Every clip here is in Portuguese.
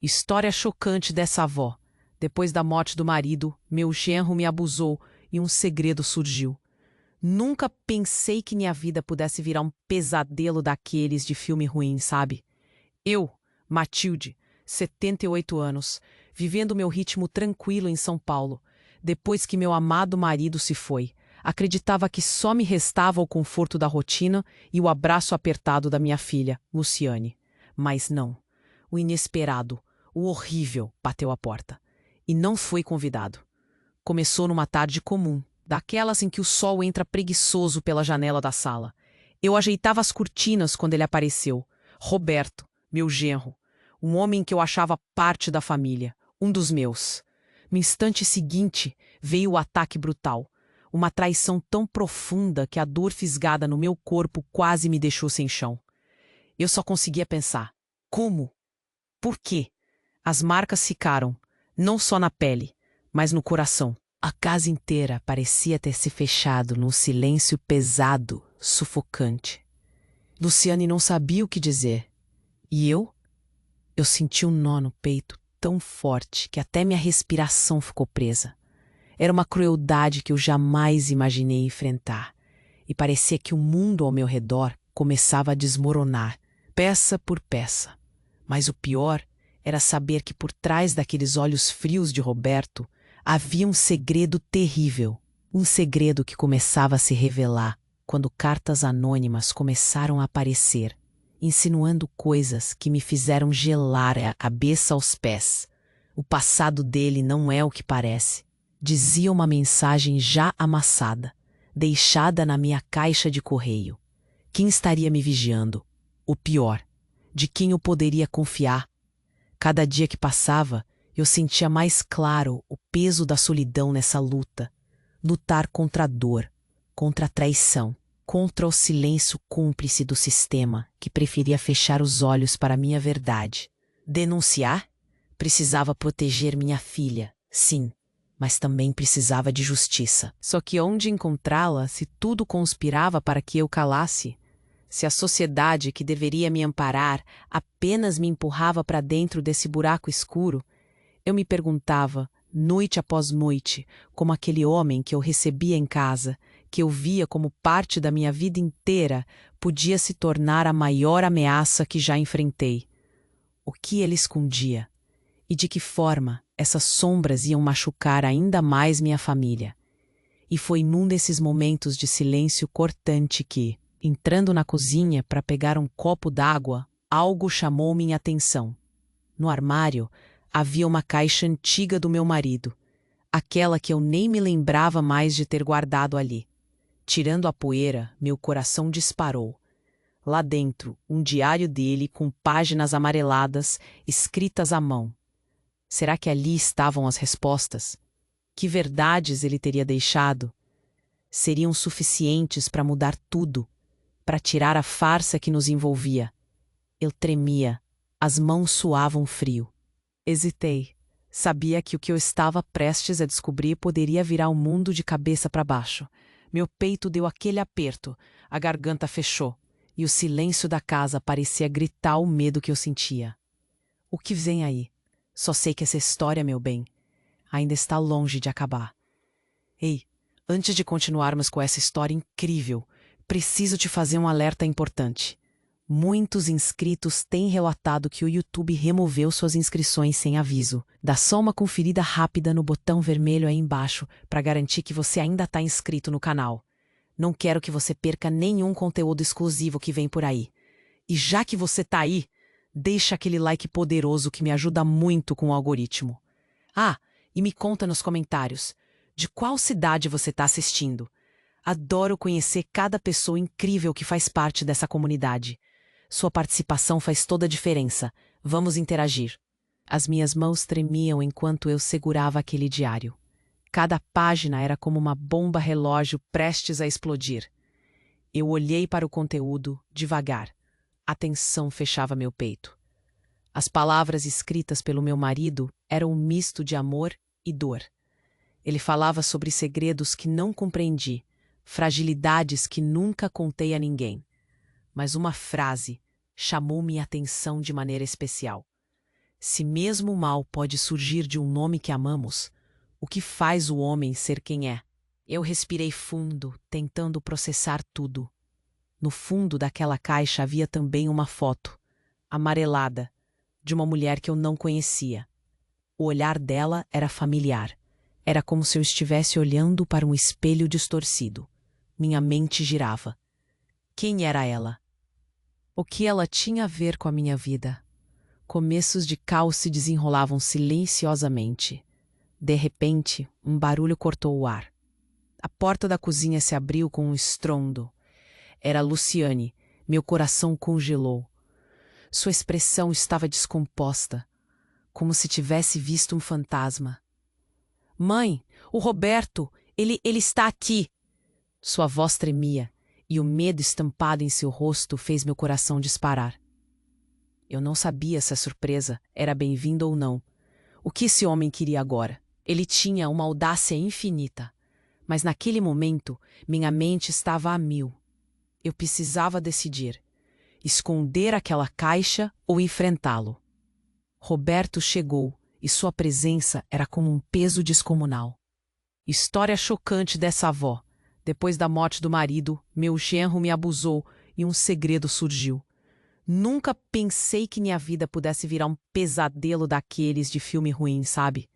História chocante dessa avó. Depois da morte do marido, meu genro me abusou e um segredo surgiu. Nunca pensei que minha vida pudesse virar um pesadelo daqueles de filme ruim, sabe? Eu, Matilde, 78 anos, vivendo meu ritmo tranquilo em São Paulo, depois que meu amado marido se foi, acreditava que só me restava o conforto da rotina e o abraço apertado da minha filha, Luciane. Mas não. O inesperado, o horrível, bateu à porta. E não foi convidado. Começou numa tarde comum, daquelas em que o sol entra preguiçoso pela janela da sala. Eu ajeitava as cortinas quando ele apareceu. Roberto, meu genro, um homem que eu achava parte da família, um dos meus. No instante seguinte, veio o ataque brutal. Uma traição tão profunda que a dor fisgada no meu corpo quase me deixou sem chão. Eu só conseguia pensar: como? Por quê? As marcas ficaram, não só na pele, mas no coração. A casa inteira parecia ter se fechado num silêncio pesado, sufocante. Luciane não sabia o que dizer. E eu? Eu senti um nó no peito tão forte que até minha respiração ficou presa. Era uma crueldade que eu jamais imaginei enfrentar. E parecia que o mundo ao meu redor começava a desmoronar, peça por peça. Mas o pior era saber que por trás daqueles olhos frios de Roberto havia um segredo terrível. Um segredo que começava a se revelar quando cartas anônimas começaram a aparecer, insinuando coisas que me fizeram gelar a cabeça aos pés. O passado dele não é o que parece. Dizia uma mensagem já amassada, deixada na minha caixa de correio. Quem estaria me vigiando? O pior, de quem eu poderia confiar? Cada dia que passava, eu sentia mais claro o peso da solidão nessa luta. Lutar contra a dor, contra a traição, contra o silêncio cúmplice do sistema que preferia fechar os olhos para a minha verdade. Denunciar? Precisava proteger minha filha, sim, mas também precisava de justiça. Só que onde encontrá-la se tudo conspirava para que eu calasse? Se a sociedade que deveria me amparar apenas me empurrava para dentro desse buraco escuro, eu me perguntava, noite após noite, como aquele homem que eu recebia em casa, que eu via como parte da minha vida inteira, podia se tornar a maior ameaça que já enfrentei. O que ele escondia? E de que forma essas sombras iam machucar ainda mais minha família? E foi num desses momentos de silêncio cortante que, entrando na cozinha para pegar um copo d'água, algo chamou minha atenção. No armário havia uma caixa antiga do meu marido, aquela que eu nem me lembrava mais de ter guardado ali. Tirando a poeira, meu coração disparou. Lá dentro, um diário dele com páginas amareladas, escritas à mão. Será que ali estavam as respostas? Que verdades ele teria deixado? Seriam suficientes para mudar tudo, para tirar a farsa que nos envolvia. Eu tremia, as mãos suavam frio. Hesitei. Sabia que o que eu estava prestes a descobrir poderia virar o mundo de cabeça para baixo. Meu peito deu aquele aperto, a garganta fechou, e o silêncio da casa parecia gritar o medo que eu sentia. O que vem aí? Só sei que essa história, meu bem, ainda está longe de acabar. Ei, antes de continuarmos com essa história incrível, preciso te fazer um alerta importante. Muitos inscritos têm relatado que o YouTube removeu suas inscrições sem aviso. Dá só uma conferida rápida no botão vermelho aí embaixo para garantir que você ainda está inscrito no canal. Não quero que você perca nenhum conteúdo exclusivo que vem por aí. E já que você está aí, deixa aquele like poderoso que me ajuda muito com o algoritmo. Ah, e me conta nos comentários, de qual cidade você está assistindo? Adoro conhecer cada pessoa incrível que faz parte dessa comunidade. Sua participação faz toda a diferença. Vamos interagir. As minhas mãos tremiam enquanto eu segurava aquele diário. Cada página era como uma bomba relógio prestes a explodir. Eu olhei para o conteúdo, devagar. A tensão fechava meu peito. As palavras escritas pelo meu marido eram um misto de amor e dor. Ele falava sobre segredos que não compreendi, fragilidades que nunca contei a ninguém. Mas uma frase chamou minha atenção de maneira especial. Se mesmo o mal pode surgir de um nome que amamos, o que faz o homem ser quem é? Eu respirei fundo, tentando processar tudo. No fundo daquela caixa havia também uma foto, amarelada, de uma mulher que eu não conhecia. O olhar dela era familiar. Era como se eu estivesse olhando para um espelho distorcido. Minha mente girava. Quem era ela? O que ela tinha a ver com a minha vida? Começos de caos se desenrolavam silenciosamente. De repente, um barulho cortou o ar. A porta da cozinha se abriu com um estrondo. Era Luciane. Meu coração congelou. Sua expressão estava descomposta, como se tivesse visto um fantasma. Mãe, o Roberto, ele está aqui! Sua voz tremia, e o medo estampado em seu rosto fez meu coração disparar. Eu não sabia se a surpresa era bem-vinda ou não. O que esse homem queria agora? Ele tinha uma audácia infinita, mas naquele momento minha mente estava a mil. Eu precisava decidir: esconder aquela caixa ou enfrentá-lo. Roberto chegou e sua presença era como um peso descomunal. História chocante dessa avó. Depois da morte do marido, meu genro me abusou e um segredo surgiu. Nunca pensei que minha vida pudesse virar um pesadelo daqueles de filme ruim, sabe?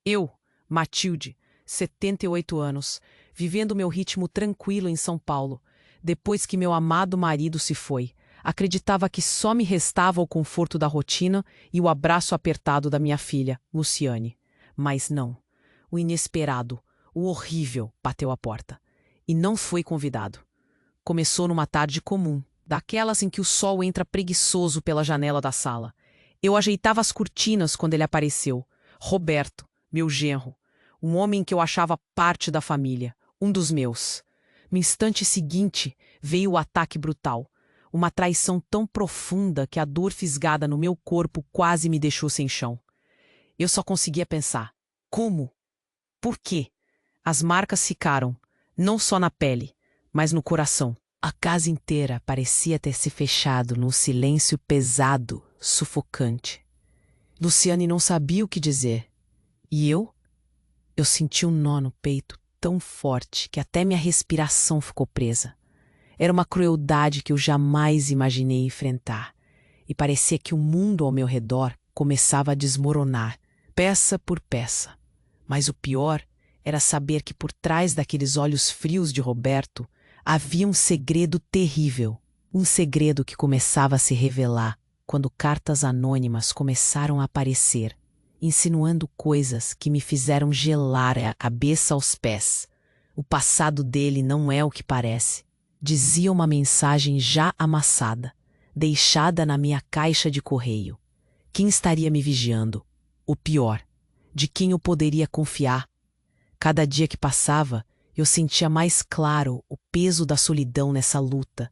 Eu, Matilde, 78 anos, vivendo meu ritmo tranquilo em São Paulo, depois que meu amado marido se foi, acreditava que só me restava o conforto da rotina e o abraço apertado da minha filha, Luciane. Mas não. O inesperado, o horrível, bateu à porta. E não foi convidado. Começou numa tarde comum, daquelas em que o sol entra preguiçoso pela janela da sala. Eu ajeitava as cortinas quando ele apareceu. Roberto, meu genro, um homem que eu achava parte da família, um dos meus. No instante seguinte, veio o ataque brutal. Uma traição tão profunda que a dor fisgada no meu corpo quase me deixou sem chão. Eu só conseguia pensar: como? Por quê? As marcas ficaram, não só na pele, mas no coração. A casa inteira parecia ter se fechado num silêncio pesado, sufocante. Luciane não sabia o que dizer. E eu? Eu senti um nó no peito tão forte que até minha respiração ficou presa. Era uma crueldade que eu jamais imaginei enfrentar. E parecia que o mundo ao meu redor começava a desmoronar, peça por peça. Mas o pior era saber que por trás daqueles olhos frios de Roberto havia um segredo terrível. Um segredo que começava a se revelar quando cartas anônimas começaram a aparecer, insinuando coisas que me fizeram gelar a cabeça aos pés. O passado dele não é o que parece. Dizia uma mensagem já amassada, deixada na minha caixa de correio. Quem estaria me vigiando? O pior, de quem eu poderia confiar? Cada dia que passava, eu sentia mais claro o peso da solidão nessa luta.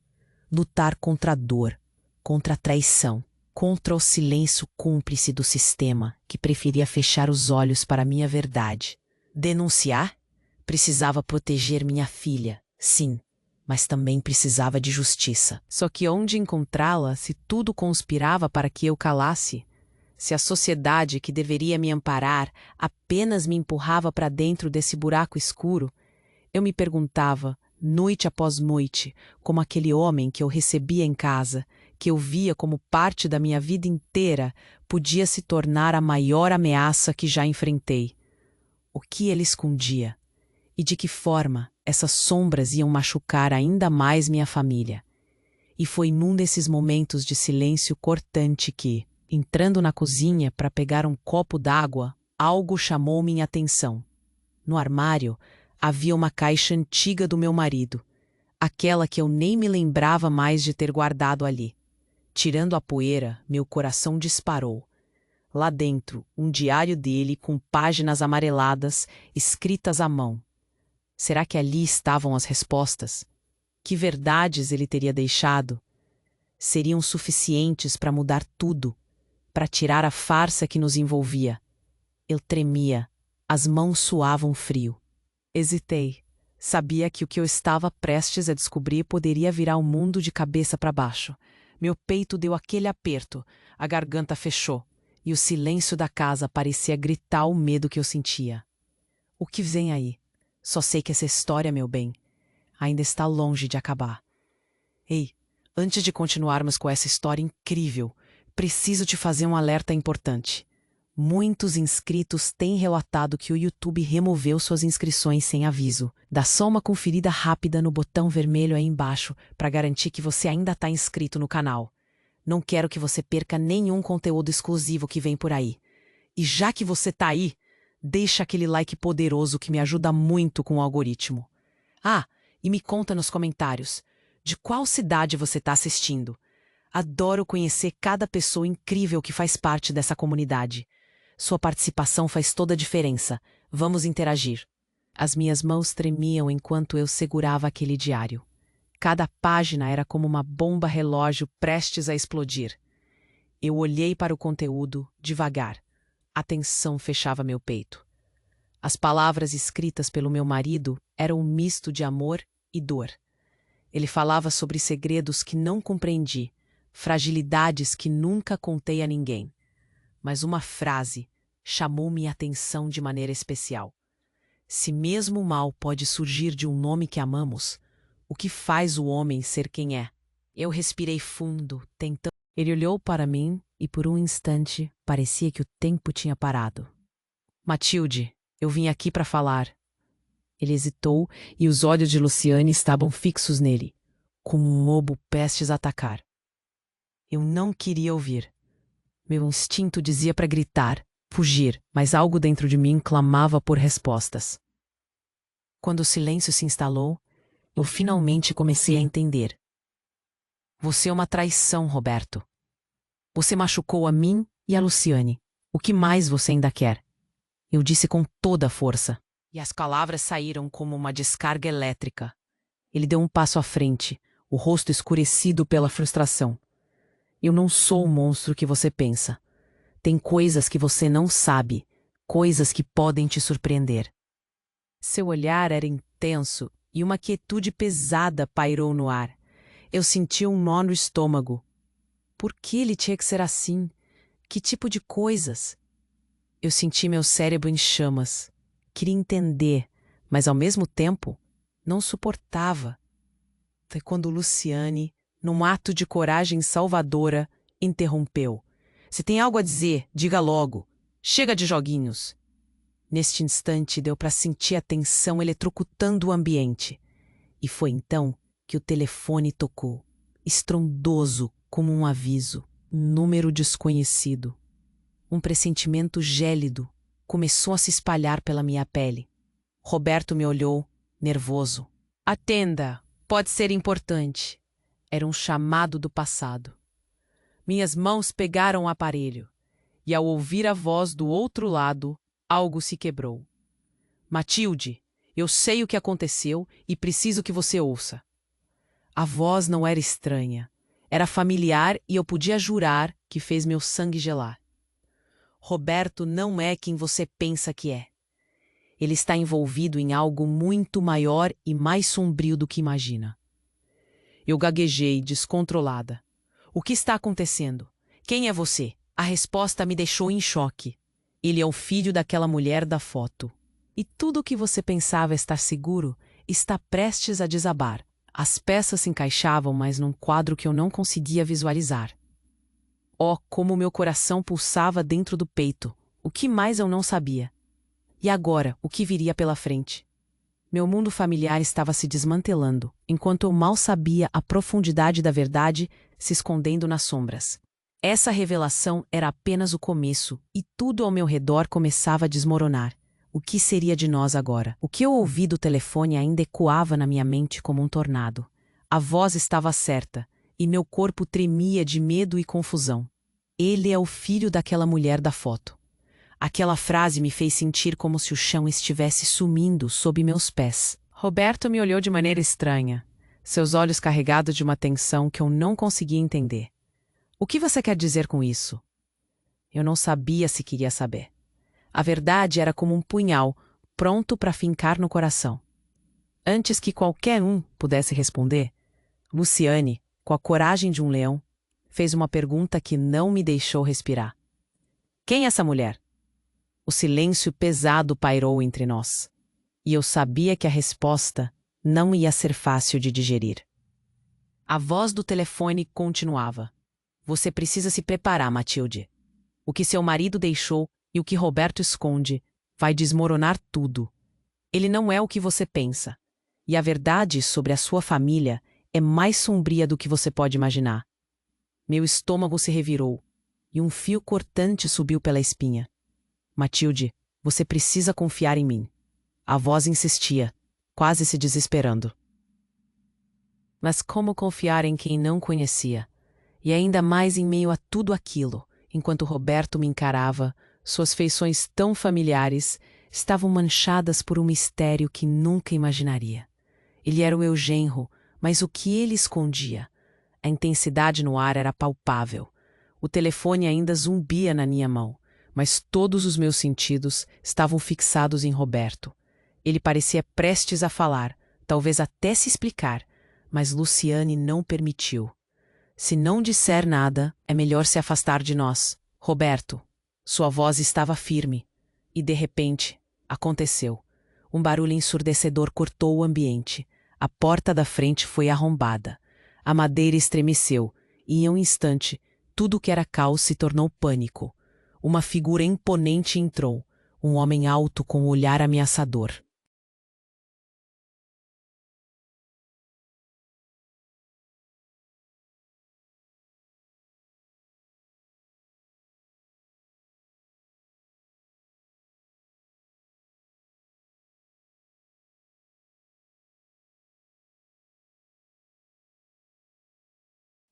Lutar contra a dor, contra a traição, contra o silêncio cúmplice do sistema que preferia fechar os olhos para a minha verdade. Denunciar? Precisava proteger minha filha, sim, mas também precisava de justiça. Só que onde encontrá-la se tudo conspirava para que eu calasse? Se a sociedade que deveria me amparar apenas me empurrava para dentro desse buraco escuro, eu me perguntava, noite após noite, como aquele homem que eu recebia em casa, que eu via como parte da minha vida inteira, podia se tornar a maior ameaça que já enfrentei. O que ele escondia? E de que forma essas sombras iam machucar ainda mais minha família? E foi num desses momentos de silêncio cortante que, entrando na cozinha para pegar um copo d'água, algo chamou minha atenção. No armário havia uma caixa antiga do meu marido, aquela que eu nem me lembrava mais de ter guardado ali. Tirando a poeira, meu coração disparou. Lá dentro, um diário dele com páginas amareladas, escritas à mão. Será que ali estavam as respostas? Que verdades ele teria deixado? Seriam suficientes para mudar tudo, para tirar a farsa que nos envolvia. Eu tremia, as mãos suavam frio. Hesitei. Sabia que o que eu estava prestes a descobrir poderia virar o mundo de cabeça para baixo. Meu peito deu aquele aperto, a garganta fechou. e o silêncio da casa parecia gritar o medo que eu sentia. O que vem aí? Só sei que essa história, meu bem, ainda está longe de acabar. Ei, antes de continuarmos com essa história incrível, preciso te fazer um alerta importante. Muitos inscritos têm relatado que o YouTube removeu suas inscrições sem aviso. Dá só uma conferida rápida no botão vermelho aí embaixo para garantir que você ainda está inscrito no canal. Não quero que você perca nenhum conteúdo exclusivo que vem por aí. E já que você tá aí, deixa aquele like poderoso que me ajuda muito com o algoritmo. Ah, e me conta nos comentários, de qual cidade você está assistindo? Adoro conhecer cada pessoa incrível que faz parte dessa comunidade. Sua participação faz toda a diferença. Vamos interagir. As minhas mãos tremiam enquanto eu segurava aquele diário. Cada página era como uma bomba relógio prestes a explodir. Eu olhei para o conteúdo, devagar. A tensão fechava meu peito. As palavras escritas pelo meu marido eram um misto de amor e dor. Ele falava sobre segredos que não compreendi, fragilidades que nunca contei a ninguém. Mas uma frase chamou minha atenção de maneira especial. Se mesmo o mal pode surgir de um nome que amamos, o que faz o homem ser quem é? Eu respirei fundo, tentando. Ele olhou para mim e por um instante parecia que o tempo tinha parado. Matilde, eu vim aqui para falar. Ele hesitou e os olhos de Luciane estavam fixos nele, como um lobo prestes a atacar. Eu não queria ouvir. Meu instinto dizia para gritar, fugir, mas algo dentro de mim clamava por respostas. Quando o silêncio se instalou, eu finalmente comecei a entender. Você é uma traição, Roberto. Você machucou a mim e a Luciane. O que mais você ainda quer? Eu disse com toda a força. E as palavras saíram como uma descarga elétrica. Ele deu um passo à frente, o rosto escurecido pela frustração. Eu não sou o monstro que você pensa. Tem coisas que você não sabe, coisas que podem te surpreender. Seu olhar era intenso e uma quietude pesada pairou no ar. Eu senti um nó no estômago. Por que ele tinha que ser assim? Que tipo de coisas? Eu senti meu cérebro em chamas. Queria entender, mas ao mesmo tempo, não suportava. Foi quando Luciane, num ato de coragem salvadora, interrompeu. Se tem algo a dizer, diga logo. Chega de joguinhos. Neste instante deu para sentir a tensão eletrocutando o ambiente. E foi então que o telefone tocou, estrondoso como um aviso, um número desconhecido. Um pressentimento gélido começou a se espalhar pela minha pele. Roberto me olhou, nervoso. Atenda, pode ser importante. Era um chamado do passado. Minhas mãos pegaram o aparelho, e ao ouvir a voz do outro lado, algo se quebrou. Matilde, eu sei o que aconteceu e preciso que você ouça. A voz não era estranha, era familiar e eu podia jurar que fez meu sangue gelar. Roberto não é quem você pensa que é. Ele está envolvido em algo muito maior e mais sombrio do que imagina. Eu gaguejei, descontrolada. O que está acontecendo? Quem é você? A resposta me deixou em choque. Ele é o filho daquela mulher da foto. E tudo o que você pensava estar seguro está prestes a desabar. As peças se encaixavam, mas num quadro que eu não conseguia visualizar. Oh, como meu coração pulsava dentro do peito. O que mais eu não sabia? E agora, o que viria pela frente? Meu mundo familiar estava se desmantelando, enquanto eu mal sabia a profundidade da verdade se escondendo nas sombras. Essa revelação era apenas o começo, e tudo ao meu redor começava a desmoronar. O que seria de nós agora? O que eu ouvi do telefone ainda ecoava na minha mente como um tornado. A voz estava certa, e meu corpo tremia de medo e confusão. Ele é o filho daquela mulher da foto. Aquela frase me fez sentir como se o chão estivesse sumindo sob meus pés. Roberto me olhou de maneira estranha, seus olhos carregados de uma tensão que eu não conseguia entender. O que você quer dizer com isso? Eu não sabia se queria saber. A verdade era como um punhal, pronto para fincar no coração. Antes que qualquer um pudesse responder, Luciane, com a coragem de um leão, fez uma pergunta que não me deixou respirar. Quem é essa mulher? O silêncio pesado pairou entre nós. E eu sabia que a resposta não ia ser fácil de digerir. A voz do telefone continuava. Você precisa se preparar, Matilde. O que seu marido deixou e o que Roberto esconde vai desmoronar tudo. Ele não é o que você pensa. E a verdade sobre a sua família é mais sombria do que você pode imaginar. Meu estômago se revirou e um fio cortante subiu pela espinha. Matilde, você precisa confiar em mim. A voz insistia, quase se desesperando. Mas como confiar em quem não conhecia? E ainda mais em meio a tudo aquilo, enquanto Roberto me encarava, suas feições tão familiares estavam manchadas por um mistério que nunca imaginaria. Ele era o meu genro, mas o que ele escondia? A intensidade no ar era palpável. O telefone ainda zumbia na minha mão, mas todos os meus sentidos estavam fixados em Roberto. Ele parecia prestes a falar, talvez até se explicar, mas Luciane não permitiu. Se não disser nada, é melhor se afastar de nós. Roberto. Sua voz estava firme. E, de repente, aconteceu. Um barulho ensurdecedor cortou o ambiente. A porta da frente foi arrombada. A madeira estremeceu, e em um instante, tudo que era caos se tornou pânico. Uma figura imponente entrou, um homem alto com um olhar ameaçador.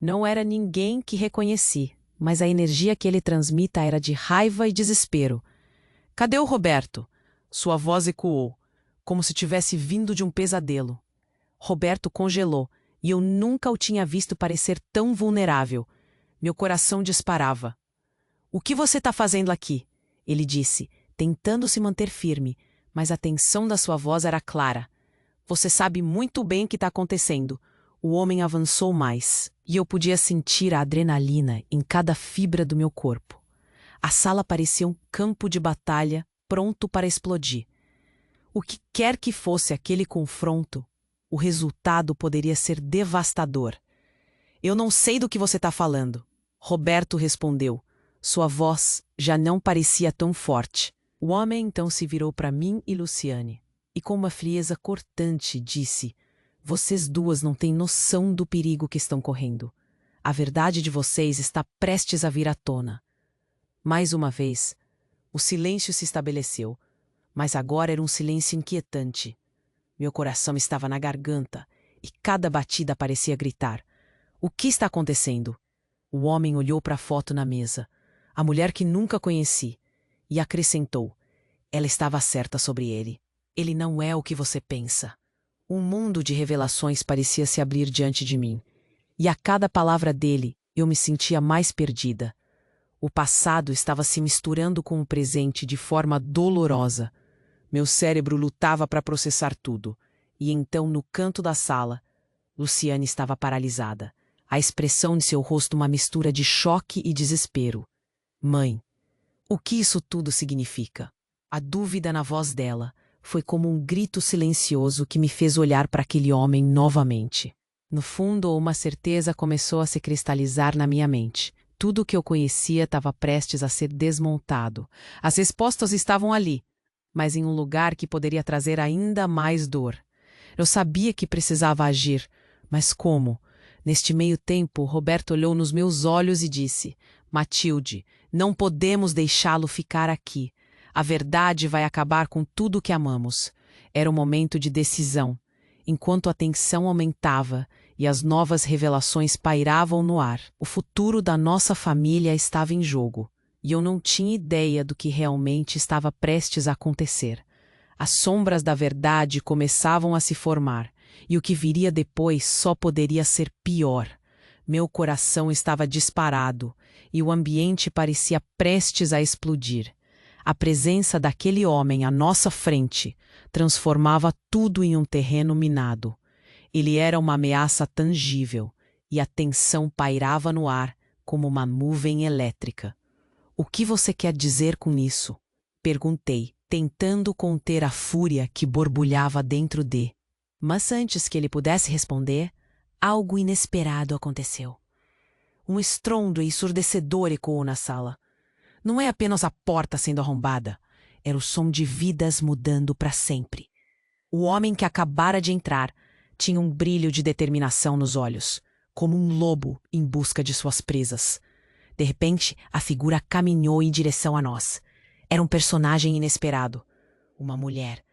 Não era ninguém que reconheci, mas a energia que ele transmita era de raiva e desespero. Cadê o Roberto? Sua voz ecoou, como se tivesse vindo de um pesadelo. Roberto congelou, e eu nunca o tinha visto parecer tão vulnerável. Meu coração disparava. O que você está fazendo aqui? Ele disse, tentando se manter firme, mas a tensão da sua voz era clara. Você sabe muito bem o que está acontecendo. O homem avançou mais, e eu podia sentir a adrenalina em cada fibra do meu corpo. A sala parecia um campo de batalha pronto para explodir. O que quer que fosse aquele confronto, o resultado poderia ser devastador. Eu não sei do que você está falando. Roberto respondeu. Sua voz já não parecia tão forte. O homem então se virou para mim e Luciane, e com uma frieza cortante disse: Vocês duas não têm noção do perigo que estão correndo. A verdade de vocês está prestes a vir à tona. Mais uma vez, o silêncio se estabeleceu, mas agora era um silêncio inquietante. Meu coração estava na garganta e cada batida parecia gritar. O que está acontecendo? O homem olhou para a foto na mesa, a mulher que nunca conheci, e acrescentou: Ela estava certa sobre ele. Ele não é o que você pensa. Um mundo de revelações parecia se abrir diante de mim, e a cada palavra dele eu me sentia mais perdida. O passado estava se misturando com o presente de forma dolorosa. Meu cérebro lutava para processar tudo, e então, no canto da sala, Luciane estava paralisada. A expressão de seu rosto uma mistura de choque e desespero. Mãe, o que isso tudo significa? A dúvida na voz dela foi como um grito silencioso que me fez olhar para aquele homem novamente. No fundo, uma certeza começou a se cristalizar na minha mente. Tudo o que eu conhecia estava prestes a ser desmontado. As respostas estavam ali, mas em um lugar que poderia trazer ainda mais dor. Eu sabia que precisava agir, mas como? Neste meio tempo, Roberto olhou nos meus olhos e disse: Matilde, não podemos deixá-lo ficar aqui. A verdade vai acabar com tudo o que amamos. Era um momento de decisão. Enquanto a tensão aumentava e as novas revelações pairavam no ar, o futuro da nossa família estava em jogo. E eu não tinha ideia do que realmente estava prestes a acontecer. As sombras da verdade começavam a se formar, e o que viria depois só poderia ser pior. Meu coração estava disparado, e o ambiente parecia prestes a explodir. A presença daquele homem à nossa frente transformava tudo em um terreno minado. Ele era uma ameaça tangível, e a tensão pairava no ar como uma nuvem elétrica. O que você quer dizer com isso? Perguntei, tentando conter a fúria que borbulhava dentro de. Mas antes que ele pudesse responder, algo inesperado aconteceu. Um estrondo ensurdecedor ecoou na sala. Não é apenas a porta sendo arrombada, era o som de vidas mudando para sempre. O homem que acabara de entrar tinha um brilho de determinação nos olhos, como um lobo em busca de suas presas. De repente, a figura caminhou em direção a nós. Era um personagem inesperado. Uma mulher,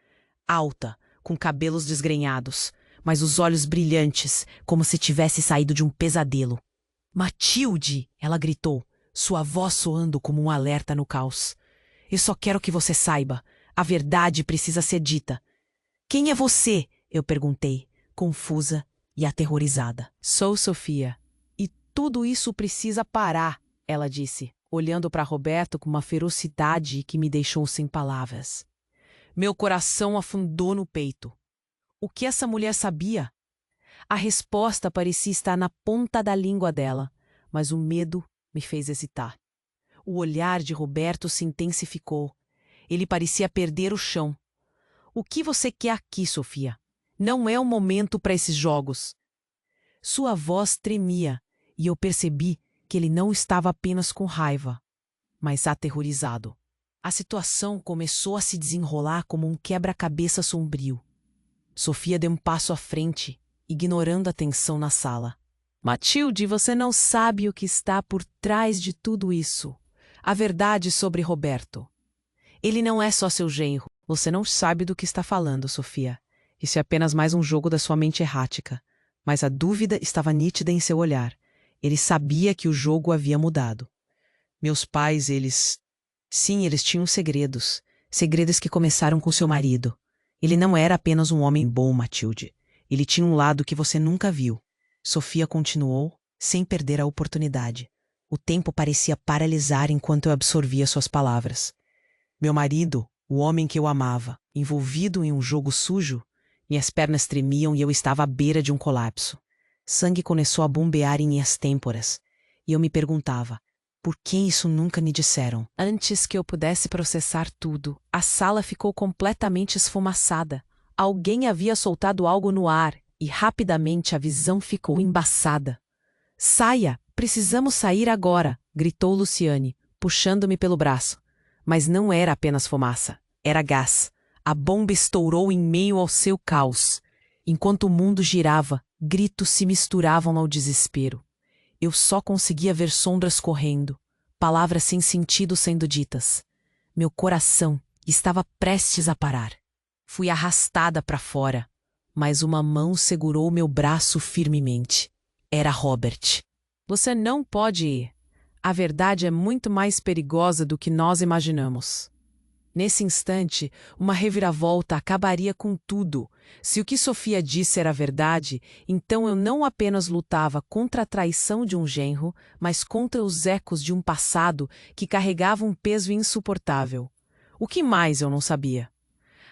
alta, com cabelos desgrenhados, mas os olhos brilhantes, como se tivesse saído de um pesadelo. "Matilde!" ela gritou, sua voz soando como um alerta no caos. "Eu só quero que você saiba. A verdade precisa ser dita." "Quem é você?" eu perguntei, confusa e aterrorizada. "Sou Sofia. E tudo isso precisa parar," ela disse, olhando para Roberto com uma ferocidade que me deixou sem palavras. Meu coração afundou no peito. O que essa mulher sabia? A resposta parecia estar na ponta da língua dela, mas o medo me fez hesitar. O olhar de Roberto se intensificou. Ele parecia perder o chão. "O que você quer aqui, Sofia? Não é o momento para esses jogos." Sua voz tremia e eu percebi que ele não estava apenas com raiva, mas aterrorizado. A situação começou a se desenrolar como um quebra-cabeça sombrio. Sofia deu um passo à frente, ignorando a tensão na sala. "Matilde, você não sabe o que está por trás de tudo isso. A verdade sobre Roberto. Ele não é só seu genro. Você não sabe do que está falando, Sofia. Isso é apenas mais um jogo da sua mente errática." Mas a dúvida estava nítida em seu olhar. Ele sabia que o jogo havia mudado. Meus pais, eles... Sim, eles tinham segredos. Segredos que começaram com seu marido. Ele não era apenas um homem bom, Matilde. Ele tinha um lado que você nunca viu. Sofia continuou, sem perder a oportunidade. O tempo parecia paralisar enquanto eu absorvia suas palavras. Meu marido, o homem que eu amava, envolvido em um jogo sujo, minhas pernas tremiam e eu estava à beira de um colapso. Sangue começou a bombear em minhas têmporas, e eu me perguntava, por que isso nunca me disseram? Antes que eu pudesse processar tudo, a sala ficou completamente esfumaçada. Alguém havia soltado algo no ar, e rapidamente a visão ficou embaçada. "Saia! Precisamos sair agora!" gritou Luciane, puxando-me pelo braço. Mas não era apenas fumaça, era gás. A bomba estourou em meio ao seu caos. Enquanto o mundo girava, gritos se misturavam ao desespero. Eu só conseguia ver sombras correndo, palavras sem sentido sendo ditas. Meu coração estava prestes a parar. Fui arrastada para fora, mas uma mão segurou meu braço firmemente. Era Robert. "Você não pode ir. A verdade é muito mais perigosa do que nós imaginamos." Nesse instante, uma reviravolta acabaria com tudo. Se o que Sofia disse era verdade, então eu não apenas lutava contra a traição de um genro, mas contra os ecos de um passado que carregava um peso insuportável. O que mais eu não sabia?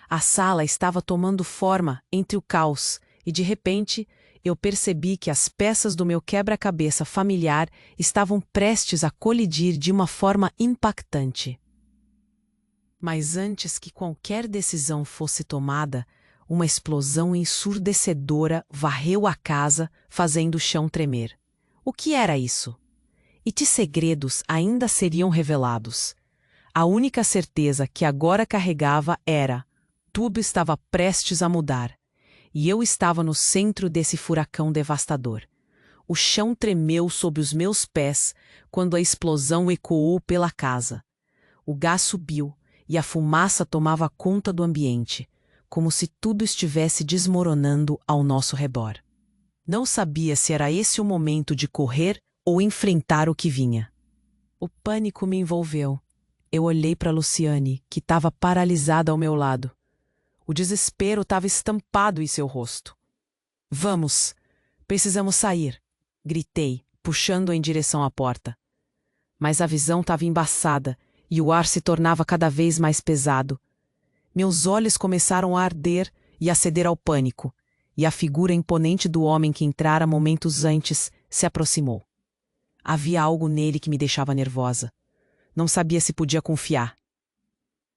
A sala estava tomando forma entre o caos e, de repente, eu percebi que as peças do meu quebra-cabeça familiar estavam prestes a colidir de uma forma impactante. Mas antes que qualquer decisão fosse tomada, uma explosão ensurdecedora varreu a casa, fazendo o chão tremer. O que era isso? E que segredos ainda seriam revelados? A única certeza que agora carregava era: tudo estava prestes a mudar, e eu estava no centro desse furacão devastador. O chão tremeu sob os meus pés quando a explosão ecoou pela casa. O gás subiu, e a fumaça tomava conta do ambiente, como se tudo estivesse desmoronando ao nosso redor. Não sabia se era esse o momento de correr ou enfrentar o que vinha. O pânico me envolveu. Eu olhei para Luciane, que estava paralisada ao meu lado. O desespero estava estampado em seu rosto. "Vamos! Precisamos sair!" gritei, puxando-a em direção à porta. Mas a visão estava embaçada, e o ar se tornava cada vez mais pesado. Meus olhos começaram a arder e a ceder ao pânico, e a figura imponente do homem que entrara momentos antes se aproximou. Havia algo nele que me deixava nervosa. Não sabia se podia confiar.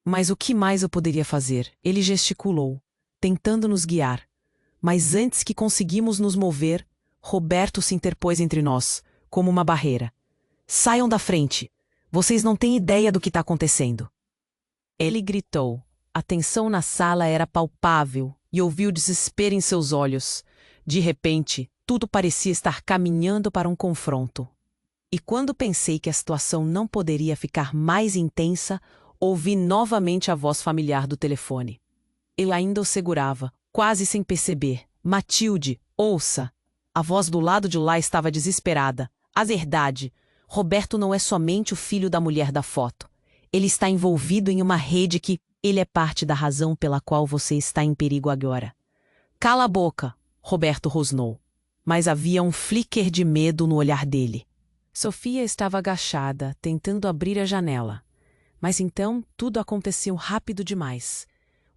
Mas o que mais eu poderia fazer? Ele gesticulou, tentando nos guiar. Mas antes que conseguimos nos mover, Roberto se interpôs entre nós, como uma barreira. Saiam da frente! Vocês não têm ideia do que está acontecendo. Ele gritou. A tensão na sala era palpável e ouvi o desespero em seus olhos. De repente, tudo parecia estar caminhando para um confronto. E quando pensei que a situação não poderia ficar mais intensa, ouvi novamente a voz familiar do telefone. Eu ainda o segurava, quase sem perceber. Matilde, ouça! A voz do lado de lá estava desesperada. A verdade, Roberto não é somente o filho da mulher da foto. Ele está envolvido em uma rede que ele é parte da razão pela qual você está em perigo agora. Cala a boca, Roberto rosnou. Mas havia um flicker de medo no olhar dele. Sofia estava agachada, tentando abrir a janela. Mas então tudo aconteceu rápido demais.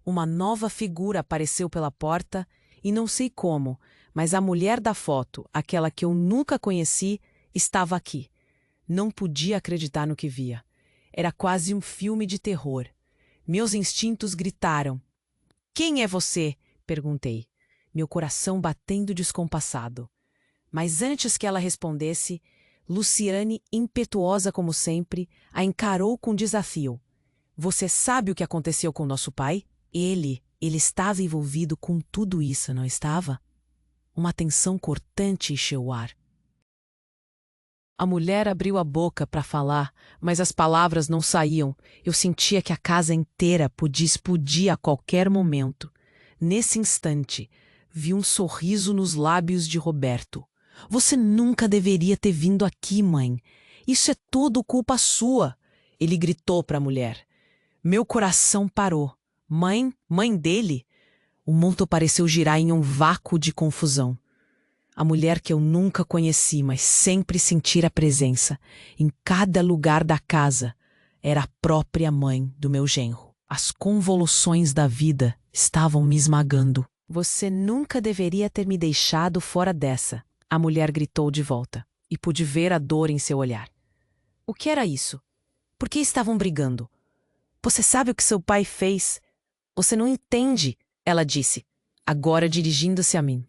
Uma nova figura apareceu pela porta e não sei como, mas a mulher da foto, aquela que eu nunca conheci, estava aqui. Não podia acreditar no que via. Era quase um filme de terror. Meus instintos gritaram. Quem é você? Perguntei, meu coração batendo descompassado. Mas antes que ela respondesse, Luciane, impetuosa como sempre, a encarou com desafio. Você sabe o que aconteceu com nosso pai? Ele estava envolvido com tudo isso, não estava? Uma tensão cortante encheu o ar. A mulher abriu a boca para falar, mas as palavras não saíam. Eu sentia que a casa inteira podia explodir a qualquer momento. Nesse instante, vi um sorriso nos lábios de Roberto. Você nunca deveria ter vindo aqui, mãe. Isso é tudo culpa sua. Ele gritou para a mulher. Meu coração parou. Mãe dele? O mundo pareceu girar em um vácuo de confusão. A mulher que eu nunca conheci, mas sempre sentira a presença, em cada lugar da casa, era a própria mãe do meu genro. As convulsões da vida estavam me esmagando. Você nunca deveria ter me deixado fora dessa, a mulher gritou de volta, e pude ver a dor em seu olhar. O que era isso? Por que estavam brigando? Você sabe o que seu pai fez? Você não entende, ela disse, agora dirigindo-se a mim.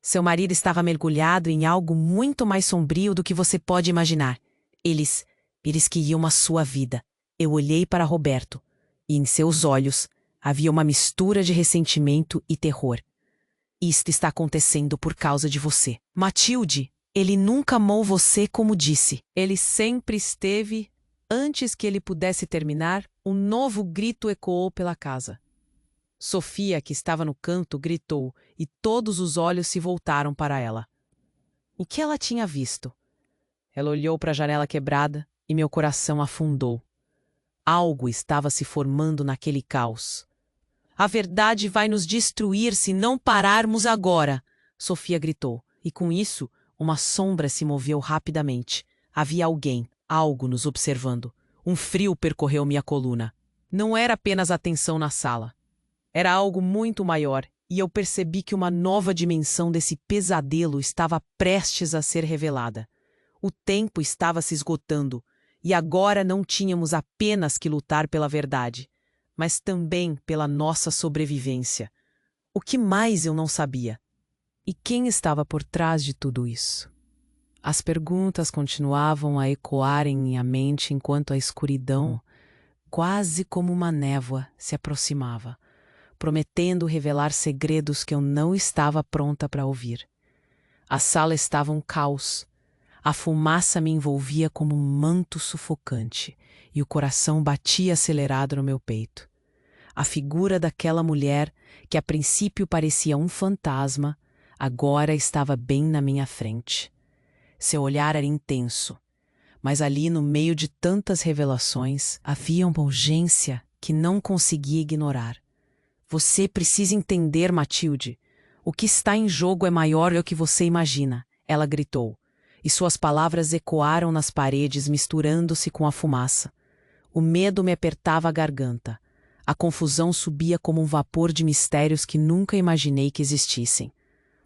Seu marido estava mergulhado em algo muito mais sombrio do que você pode imaginar. Eles queriam a sua vida. Eu olhei para Roberto, e em seus olhos havia uma mistura de ressentimento e terror. Isto está acontecendo por causa de você. Matilde, ele nunca amou você como disse. Ele sempre esteve. Antes que ele pudesse terminar, um novo grito ecoou pela casa. Sofia, que estava no canto, gritou e todos os olhos se voltaram para ela. O que ela tinha visto? Ela olhou para a janela quebrada e meu coração afundou. Algo estava se formando naquele caos. A verdade vai nos destruir se não pararmos agora, Sofia gritou, e com isso, uma sombra se moveu rapidamente. Havia alguém, algo nos observando. Um frio percorreu minha coluna. Não era apenas a tensão na sala. Era algo muito maior, e eu percebi que uma nova dimensão desse pesadelo estava prestes a ser revelada. O tempo estava se esgotando, e agora não tínhamos apenas que lutar pela verdade, mas também pela nossa sobrevivência. O que mais eu não sabia? E quem estava por trás de tudo isso? As perguntas continuavam a ecoar em minha mente enquanto a escuridão, quase como uma névoa, se aproximava, prometendo revelar segredos que eu não estava pronta para ouvir. A sala estava um caos. A fumaça me envolvia como um manto sufocante e o coração batia acelerado no meu peito. A figura daquela mulher, que a princípio parecia um fantasma, agora estava bem na minha frente. Seu olhar era intenso, mas ali no meio de tantas revelações havia uma urgência que não conseguia ignorar. Você precisa entender, Matilde. O que está em jogo é maior do que você imagina, ela gritou, e suas palavras ecoaram nas paredes misturando-se com a fumaça. O medo me apertava a garganta. A confusão subia como um vapor de mistérios que nunca imaginei que existissem.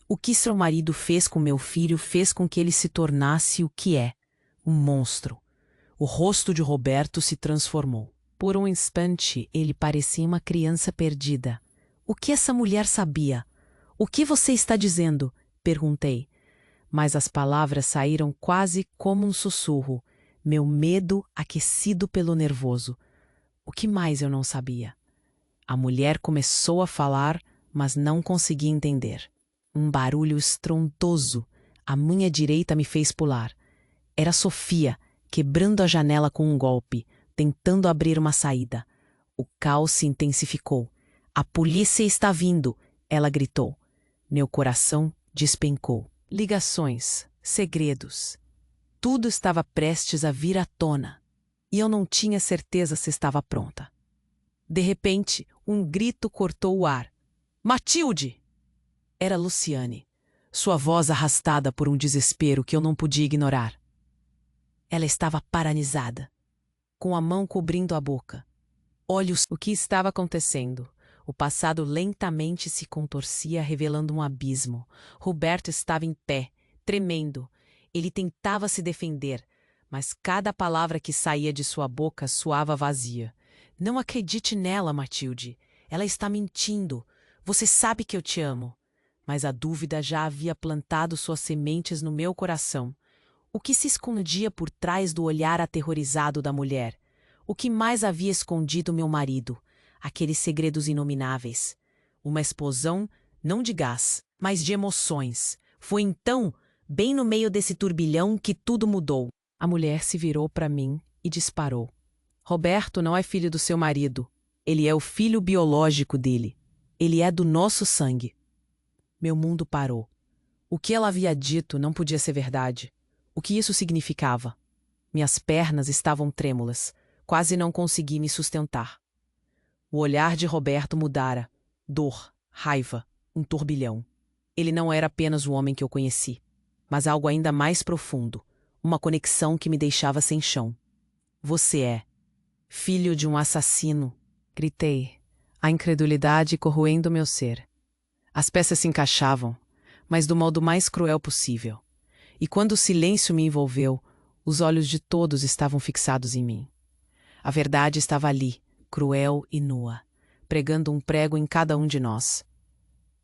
O que seu marido fez com meu filho fez com que ele se tornasse o que é, um monstro. O rosto de Roberto se transformou. Por um instante, ele parecia uma criança perdida. O que essa mulher sabia? O que você está dizendo? Perguntei. Mas as palavras saíram quase como um sussurro, meu medo aquecido pelo nervoso. O que mais eu não sabia? A mulher começou a falar, mas não consegui entender. Um barulho estrondoso. A minha direita me fez pular. Era Sofia, quebrando a janela com um golpe, tentando abrir uma saída. O caos se intensificou. A polícia está vindo, ela gritou. Meu coração despencou. Ligações, segredos. Tudo estava prestes a vir à tona. E eu não tinha certeza se estava pronta. De repente, um grito cortou o ar. Matilde! Era Luciane, sua voz arrastada por um desespero que eu não podia ignorar. Ela estava paralisada, com a mão cobrindo a boca. Olhos, o que estava acontecendo? O passado lentamente se contorcia, revelando um abismo. Roberto estava em pé, tremendo. Ele tentava se defender, mas cada palavra que saía de sua boca soava vazia. Não acredite nela, Matilde. Ela está mentindo. Você sabe que eu te amo. Mas a dúvida já havia plantado suas sementes no meu coração. O que se escondia por trás do olhar aterrorizado da mulher? O que mais havia escondido meu marido? Aqueles segredos inomináveis. Uma explosão, não de gás, mas de emoções. Foi então, bem no meio desse turbilhão, que tudo mudou. A mulher se virou para mim e disparou. Roberto não é filho do seu marido. Ele é o filho biológico dele. Ele é do nosso sangue. Meu mundo parou. O que ela havia dito não podia ser verdade. O que isso significava? Minhas pernas estavam trêmulas. Quase não consegui me sustentar. O olhar de Roberto mudara. Dor, raiva, um turbilhão. Ele não era apenas o homem que eu conheci, mas algo ainda mais profundo. Uma conexão que me deixava sem chão. Você é filho de um assassino, gritei, a incredulidade corroendo meu ser. As peças se encaixavam, mas do modo mais cruel possível. E quando o silêncio me envolveu, os olhos de todos estavam fixados em mim. A verdade estava ali, cruel e nua, pregando um prego em cada um de nós.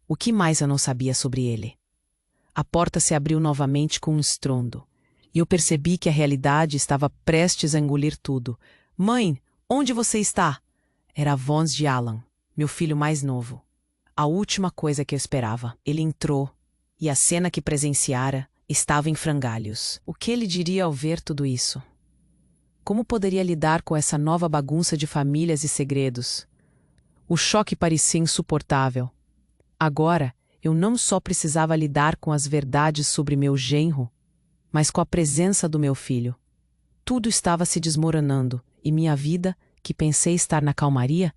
O que mais eu não sabia sobre ele? A porta se abriu novamente com um estrondo, e eu percebi que a realidade estava prestes a engolir tudo. Mãe, onde você está? Era a voz de Alan, meu filho mais novo. A última coisa que eu esperava. Ele entrou, e a cena que presenciara estava em frangalhos. O que ele diria ao ver tudo isso? Como poderia lidar com essa nova bagunça de famílias e segredos? O choque parecia insuportável. Agora, eu não só precisava lidar com as verdades sobre meu genro, mas com a presença do meu filho. Tudo estava se desmoronando, e minha vida, que pensei estar na calmaria,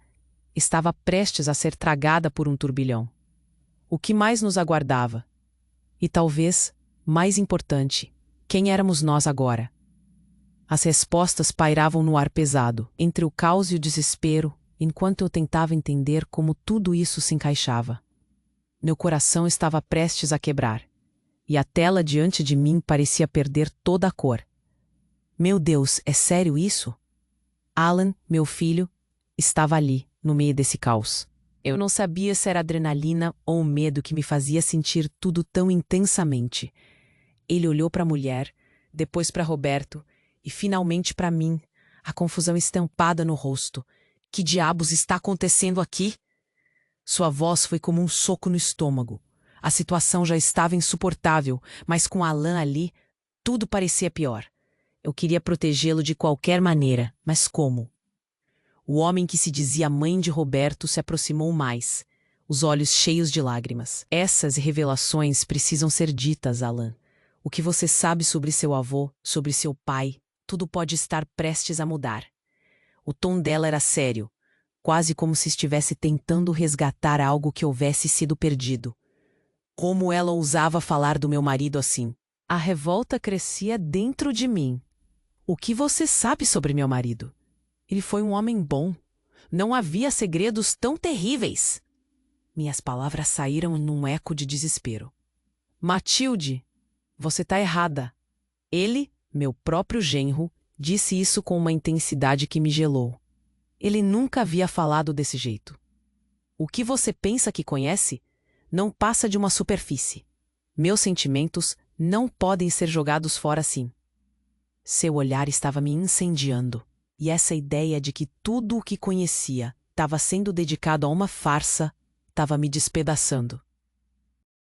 estava prestes a ser tragada por um turbilhão. O que mais nos aguardava? E talvez, mais importante, quem éramos nós agora? As respostas pairavam no ar pesado, entre o caos e o desespero, enquanto eu tentava entender como tudo isso se encaixava. Meu coração estava prestes a quebrar, e a tela diante de mim parecia perder toda a cor. Meu Deus, é sério isso? Alan, meu filho, estava ali, no meio desse caos. Eu não sabia se era adrenalina ou o medo que me fazia sentir tudo tão intensamente. Ele olhou para a mulher, depois para Roberto e finalmente para mim, a confusão estampada no rosto. Que diabos está acontecendo aqui? Sua voz foi como um soco no estômago. A situação já estava insuportável, mas com Alan ali, tudo parecia pior. Eu queria protegê-lo de qualquer maneira, mas como? O homem que se dizia mãe de Roberto se aproximou mais, os olhos cheios de lágrimas. Essas revelações precisam ser ditas, Alan. O que você sabe sobre seu avô, sobre seu pai, tudo pode estar prestes a mudar. O tom dela era sério, quase como se estivesse tentando resgatar algo que houvesse sido perdido. Como ela ousava falar do meu marido assim? A revolta crescia dentro de mim. O que você sabe sobre meu marido? Ele foi um homem bom. Não havia segredos tão terríveis. Minhas palavras saíram num eco de desespero. Matilde, você está errada. Ele, meu próprio genro, Disse isso com uma intensidade que me gelou. Ele nunca havia falado desse jeito. O que você pensa que conhece não passa de uma superfície. Meus sentimentos não podem ser jogados fora assim. Seu olhar estava me incendiando, e essa ideia de que tudo o que conhecia estava sendo dedicado a uma farsa estava me despedaçando.